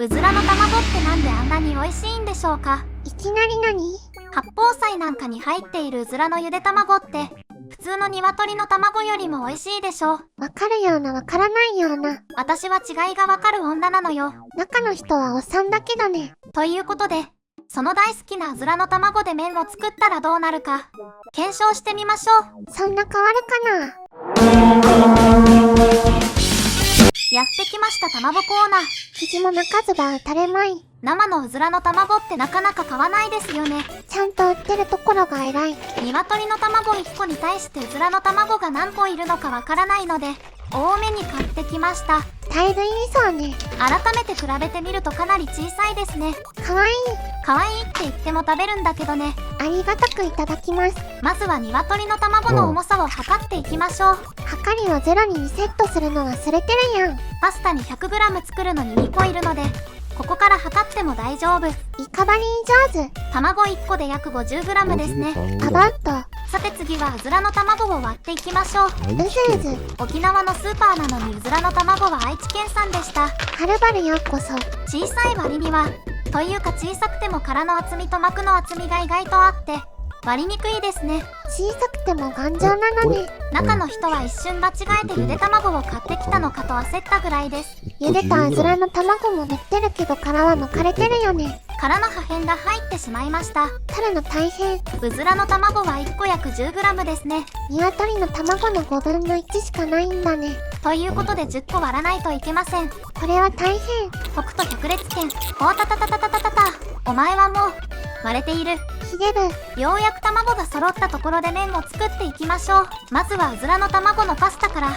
うずらの卵ってなんであんなに美味しいんでしょうか。いきなり何？八宝菜なんかに入っているうずらのゆで卵って普通の鶏の卵よりも美味しいでしょう。わかるようなわからないような。私は違いがわかる女なのよ。中の人はおっさんだけどね。ということで、その大好きなうずらの卵で麺を作ったらどうなるか検証してみましょう。そんな変わるかな？やってきました卵コーナー。生地も中ずば垂れまい。生のうずらの卵ってなかなか買わないですよね。ちゃんと売ってるところが偉い。鶏の卵1個に対してうずらの卵が何個いるのかわからないので多めに買ってきました。タイル入りそうね。改めて比べてみるとかなり小さいですね。かわいい。可愛いって言っても食べるんだけどね。ありがたくいただきます。まずは鶏の卵の重さを測っていきましょう。はかりをゼロにリセットするの忘れてるやん。パスタに 100g 作るのに2個いるのでここから測っても大丈夫。リカバリー上手。卵1個で約 50g ですね。アバウト。さて次はうずらの卵を割っていきましょう。うずうず。沖縄のスーパーなのにうずらの卵は愛知県産でした。はるばるようこそ。小さい割にはというか小さくても殻の厚みと膜の厚みが意外とあって割りにくいですね。小さくても頑丈なのね。中の人は一瞬間違えてゆで卵を買ってきたのかと焦ったぐらいです。茹でたうずらの卵も塗ってるけど殻は剥かれてるよね。殻の破片が入ってしまいました。取るの大変。うずらの卵は1個約 10g ですね。鶏の卵の5分の1しかないんだね。ということで10個割らないといけません。これは大変。北斗百裂拳。おたたたたたたたた。お前はもう割れている。ひでる。ようやく卵が揃ったところで麺を作っていきましょう。まずはうずらの卵のパスタから。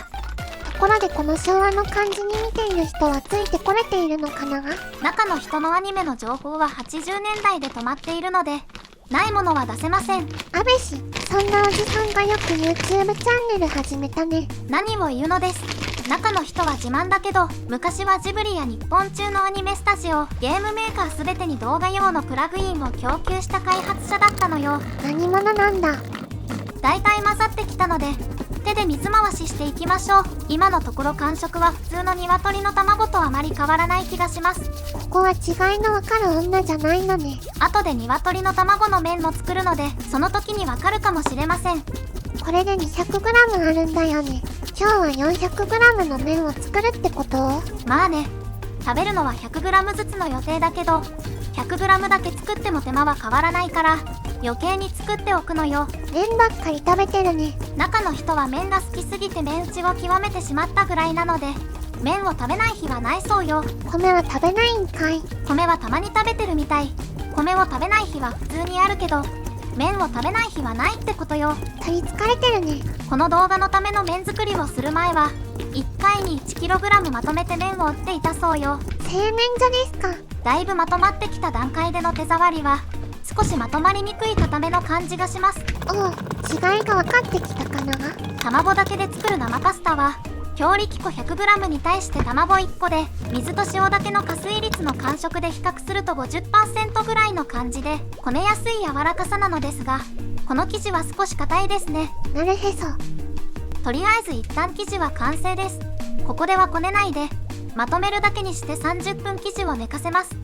ところでこの昭和の感じに見ている人はついてこれているのかな？中の人のアニメの情報は80年代で止まっているのでないものは出せません。安倍氏、そんなおじさんがよく YouTube チャンネル始めたね。何を言うのです。中の人は自慢だけど昔はジブリや日本中のアニメスタジオゲームメーカー全てに動画用のプラグインを供給した開発者だったのよ。何者なんだ。だいたい混ざってきたので手で水回ししていきましょう。今のところ感触は普通の鶏の卵とあまり変わらない気がします。ここは違いのわかる女じゃないのね。後で鶏の卵の麺も作るのでその時にわかるかもしれません。これで 200g あるんだよね。今日は 400g の麺を作るってこと？まあね、食べるのは 100g ずつの予定だけど 100g だけ作っても手間は変わらないから余計に作っておくのよ。麺ばっかり食べてるね。中の人は麺が好きすぎて麺打ちを極めてしまったぐらいなので麺を食べない日はないそうよ。米は食べないんかい。米はたまに食べてるみたい。米を食べない日は普通にあるけど麺を食べない日はないってことよ。取りつかれてるね。この動画のための麺作りをする前は1回に 1kg まとめて麺を打っていたそうよ。製麺所ですか。だいぶまとまってきた段階での手触りは少しまとまりにくい固めの感じがします。おう、違いが分かってきたかな。卵だけで作る生パスタは強力粉 100g に対して卵1個で水と塩だけの加水率の感触で比較すると 50% ぐらいの感じでこねやすい柔らかさなのですがこの生地は少し硬いですね。なるへそ。とりあえず一旦生地は完成です。ここではこねないでまとめるだけにして30分生地を寝かせます。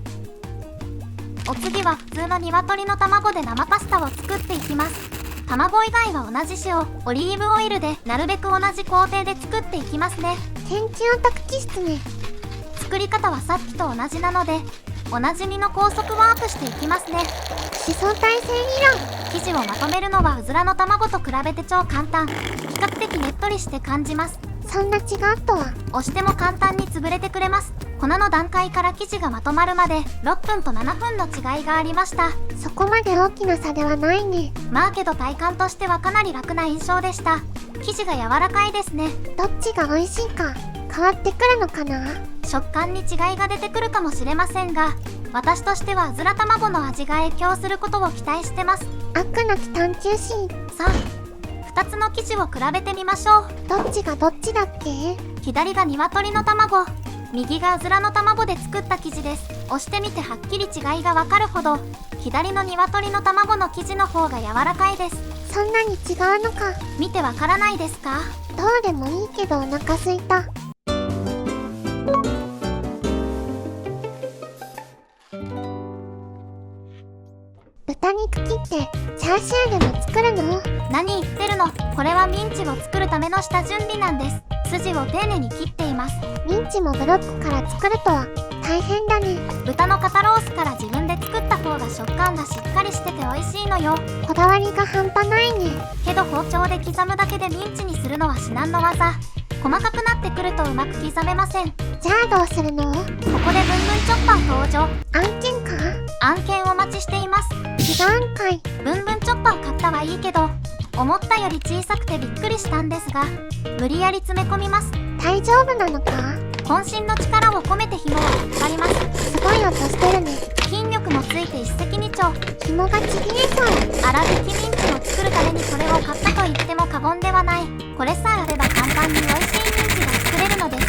お次は普通の鶏の卵で生パスタを作っていきます。卵以外は同じ塩、オリーブオイルでなるべく同じ工程で作っていきますね。研究オタク気質ね。作り方はさっきと同じなのでおなじみの高速ワープしていきますね。思想体制理生地をまとめるのはうずらの卵と比べて超簡単。比較的ねっとりして感じます。論。そんな違うとは。押しても簡単に潰れてくれます。粉の段階から生地がまとまるまで6分と7分の違いがありました。そこまで大きな差ではないね。まあけど体感としてはかなり楽な印象でした。生地が柔らかいですね。どっちが美味しいか変わってくるのかな。食感に違いが出てくるかもしれませんが私としてはうずら卵の味が影響することを期待してます。飽くなき探求心。さあ2つの生地を比べてみましょう。どっちがどっちだっけ？左が鶏の卵、右がうずらの卵で作った生地です。押してみてはっきり違いがわかるほど左の鶏の卵の生地の方が柔らかいです。そんなに違うのか。見てわからないですか？どうでもいいけどお腹すいた。豚肉切ってチャーシューでも作るの？何言ってるの。これはミンチを作るための下準備なんです。筋を丁寧に切っています。ミンチもブロックから作るとは大変だね。豚の肩ロースから自分で作った方が食感がしっかりしてて美味しいのよ。こだわりが半端ないね。けど包丁で刻むだけでミンチにするのは至難の業。細かくなってくるとうまく刻めません。こじゃあどうするの？こでブンブンチョッパー登場。案件か？案件お待ちしています。違うんかい。ブンブンチョッパー買ったはいいけど、思ったより小さくてびっくりしたんですが、無理やり詰め込みます。大丈夫なのか？渾身の力を込めて紐を引っ張ります。すごい音してるね。筋力もついて一石二鳥。紐がちぎれそう。粗挽きミンチを作るためにこれを買ったと言っても過言ではない。これさえあれば簡単に美味しいミンチが作れるのです。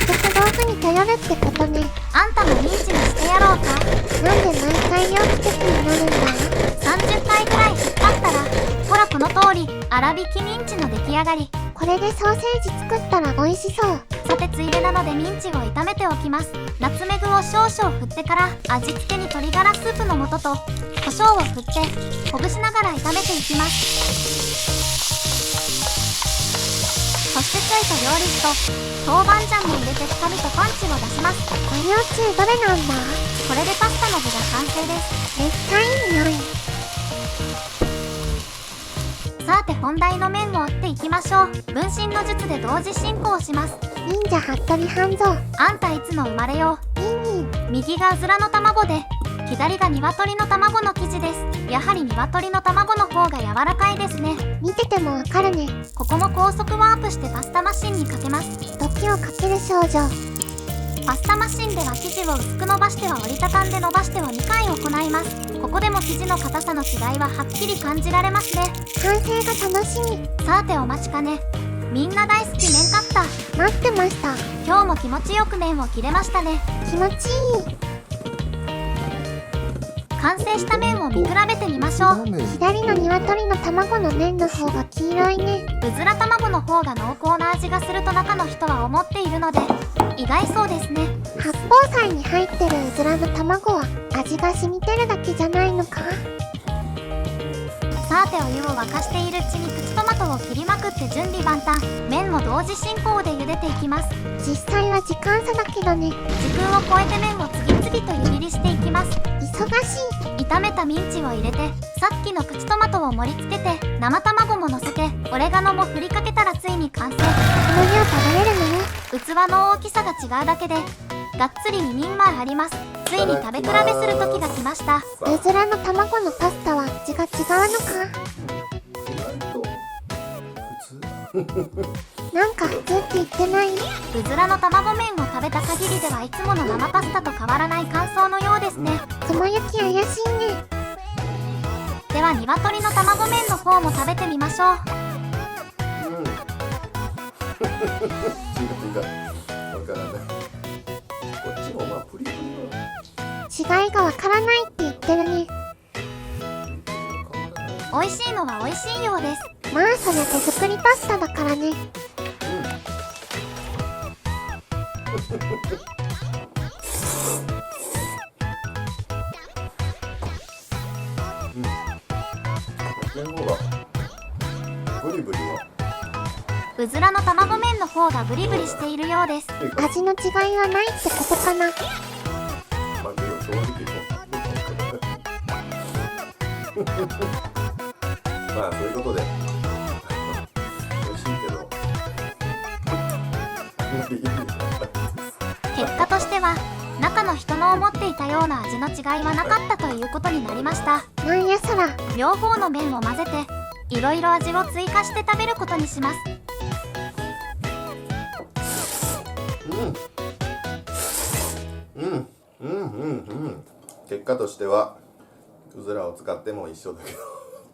結局道具に頼るってことね。あんたもミンチにしてやろうか。なんで毎回猟奇的になるんだ？30回くらい引っ張ったら、ほらこの通り、粗挽きミンチの出来上がり。これでソーセージ作ったら美味しそう。さてついでなのでミンチを炒めておきます。ナツメグを少々振ってから味付けに鶏ガラスープの素と胡椒を振ってほぐしながら炒めていきます。そしてついた料理酒と豆板醤も入れて深みとパンチを出します。和洋中どれなんだ？これでパスタの具が完成です。めっちゃいい匂い。さて本題の麺を折っていきましょう。分身の術で同時進行します。忍者服部半蔵。あんたいつの生まれよ。ニンニン。右がうずらの卵で左が鶏の卵の生地です。やはり鶏の卵の方が柔らかいですね。見ててもわかるね。ここも高速ワープしてパスタマシンにかけます。時をかける少女。パスタマシンでは生地を薄く伸ばしては折りたたんで伸ばしてを2回行います。ここでも生地の硬さの違いははっきり感じられますね。完成が楽しみ。さてお待ちかね。みんな大好き麺カッター。待ってました。今日も気持ちよく麺を切れましたね。気持ちいい。完成した麺を見比べてみましょう。左の鶏の卵の麺の方が黄色いね。うずら卵の方が濃厚な味がすると中の人は思っているので意外そうですね。八宝菜に入ってるうずらの卵は味が染みてるだけじゃないのか？さてお湯を沸かしているうちにプチトマトを切りまくって準備万端。麺も同時進行で茹でていきます。実際は時間差だけどね。時空を超えて麺を次々と湯切りしていきます。忙しい。炒めたミンチを入れてさっきのプチトマトを盛り付けて生卵も乗せてオレガノも振りかけたらついに完成。この量食べれるの？器の大きさが違うだけでがっつり2人前あります。ついに食べ比べする時が来ました。うずらの卵のパスタは味が違うのか？なんか普通って言ってない？うずらの卵麺を食べた限りではいつもの生パスタと変わらない感想のようですね。雲行き怪しいね。では鶏の卵麺の方も食べてみましょう。違うわからない。こっちもまあプリプリは違いがわからないって言ってるね。美味しいのは美味しいようです。まあそりゃ手作りパスタだからね。ブリブリはうずらの卵麺の方がブリブリしているようです。味の違いはないってことかな。まあでも正直まあそういうことで美味しいけど結果としては中の人の思っていたような味の違いはなかったということになりました。なんやそら。両方の麺を混ぜていろいろ味を追加して食べることにします。結果としてはうずらを使っても一緒だけど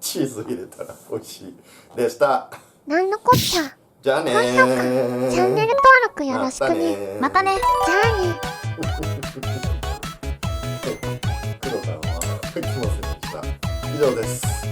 チーズ入れたら美味しいでした。なんのこっちゃ。じゃあねチャンネル登録よろしくね。またね。じゃあね。工藤さんは来ませんでした。以上です。